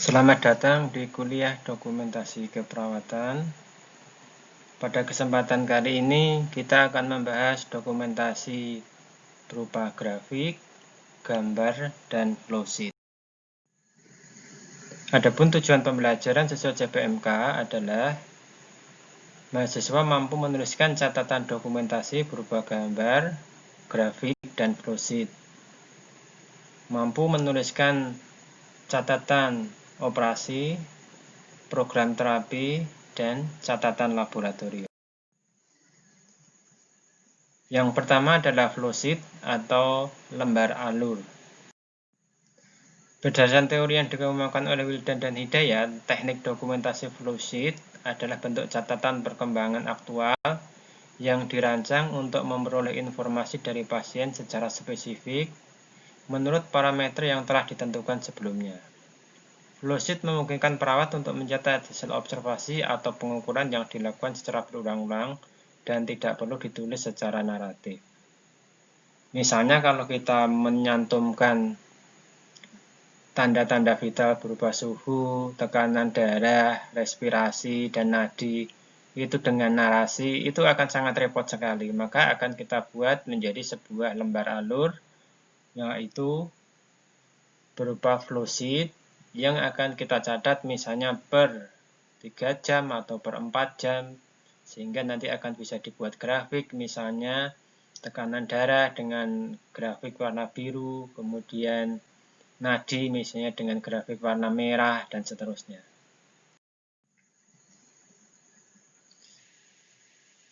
Selamat datang di kuliah dokumentasi keperawatan. Pada kesempatan kali ini kita akan membahas dokumentasi berupa grafik, gambar, dan flowsheet. Adapun tujuan pembelajaran sesuai JPMK adalah mahasiswa mampu menuliskan catatan dokumentasi berupa gambar, grafik, dan flowsheet. Mampu menuliskan catatan operasi, program terapi, dan catatan laboratorium. Yang pertama adalah flowsheet atau lembar alur. Berdasarkan teori yang dikemukakan oleh Wildan dan Hidayat, teknik dokumentasi flowsheet adalah bentuk catatan perkembangan aktual yang dirancang untuk memperoleh informasi dari pasien secara spesifik menurut parameter yang telah ditentukan sebelumnya. Flowsheet memungkinkan perawat untuk mencatat hasil observasi atau pengukuran yang dilakukan secara berulang-ulang dan tidak perlu ditulis secara naratif. Misalnya kalau kita menyantumkan tanda-tanda vital berupa suhu, tekanan darah, respirasi, dan nadi, itu dengan narasi, itu akan sangat repot sekali. Maka akan kita buat menjadi sebuah lembar alur, yaitu berupa flowsheet, yang akan kita catat misalnya per 3 jam atau per 4 jam, sehingga nanti akan bisa dibuat grafik, misalnya tekanan darah dengan grafik warna biru, kemudian nadi misalnya dengan grafik warna merah, dan seterusnya.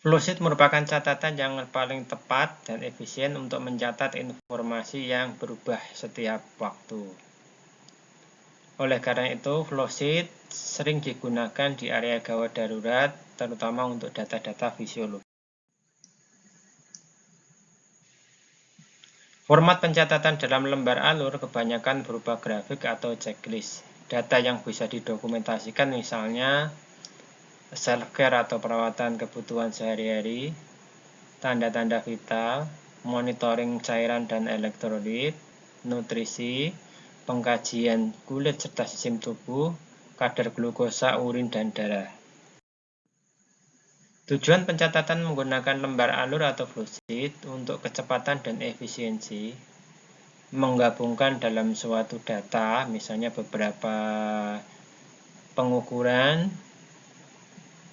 Flowsheet merupakan catatan yang paling tepat dan efisien untuk mencatat informasi yang berubah setiap waktu. Oleh karena itu, flowsheet sering digunakan di area gawat darurat, terutama untuk data-data fisiologi. Format pencatatan dalam lembar alur kebanyakan berupa grafik atau checklist. Data yang bisa didokumentasikan misalnya self-care atau perawatan kebutuhan sehari-hari, tanda-tanda vital, monitoring cairan dan elektrolit, nutrisi, pengkajian kulit serta sistem tubuh, kadar glukosa, urin, dan darah. Tujuan pencatatan menggunakan lembar alur atau flowsheet untuk kecepatan dan efisiensi, menggabungkan dalam suatu data, misalnya beberapa pengukuran,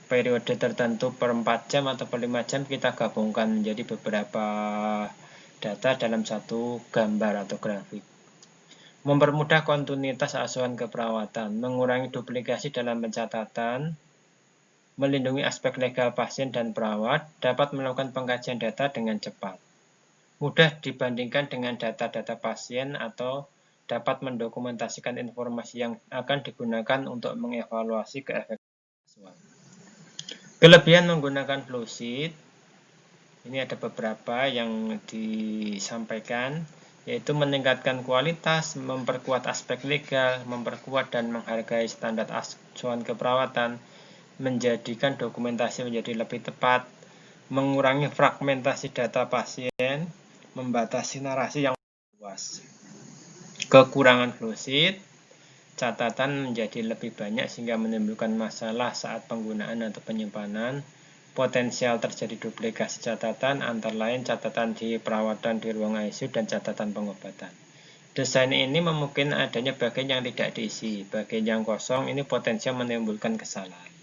periode tertentu per 4 jam atau per 5 jam kita gabungkan menjadi beberapa data dalam satu gambar atau grafik. Mempermudah kontinuitas asuhan keperawatan, mengurangi duplikasi dalam pencatatan, melindungi aspek legal pasien dan perawat, dapat melakukan pengkajian data dengan cepat. Mudah dibandingkan dengan data-data pasien atau dapat mendokumentasikan informasi yang akan digunakan untuk mengevaluasi keefektifan. Kelebihan menggunakan flowsheet, ini ada beberapa yang disampaikan, yaitu meningkatkan kualitas, memperkuat aspek legal, memperkuat dan menghargai standar asuhan keperawatan, menjadikan dokumentasi menjadi lebih tepat, mengurangi fragmentasi data pasien, membatasi narasi yang luas. Kekurangan flowsheet, catatan menjadi lebih banyak sehingga menimbulkan masalah saat penggunaan atau penyimpanan. Potensial terjadi duplikasi catatan antara lain catatan di perawatan di ruang ICU dan catatan pengobatan. Desain ini memungkinkan adanya bagian yang tidak diisi, bagian yang kosong ini potensial menimbulkan kesalahan.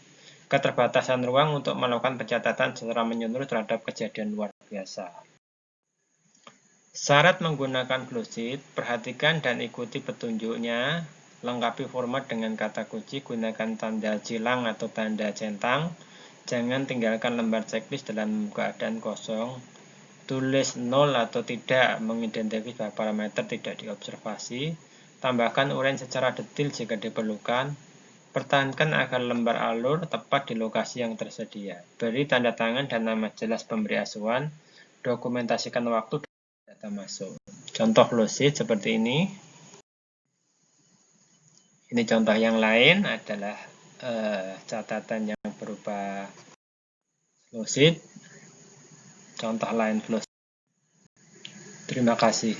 Keterbatasan ruang untuk melakukan pencatatan secara menyeluruh terhadap kejadian luar biasa. Syarat menggunakan flowsheet, perhatikan dan ikuti petunjuknya, lengkapi format dengan kata kunci, gunakan tanda cilang atau tanda centang, jangan tinggalkan lembar checklist dalam keadaan kosong, tulis 0 atau tidak mengidentifikasi parameter tidak diobservasi, tambahkan uraian secara detail jika diperlukan, pertahankan agar lembar alur tepat di lokasi yang tersedia, beri tanda tangan dan nama jelas pemberi asuhan, dokumentasikan waktu dan data masuk. Contoh flowsheet seperti ini. Ini contoh yang lain adalah catatan yang berupa flowsheet. Contoh lain flowsheet. Terima kasih.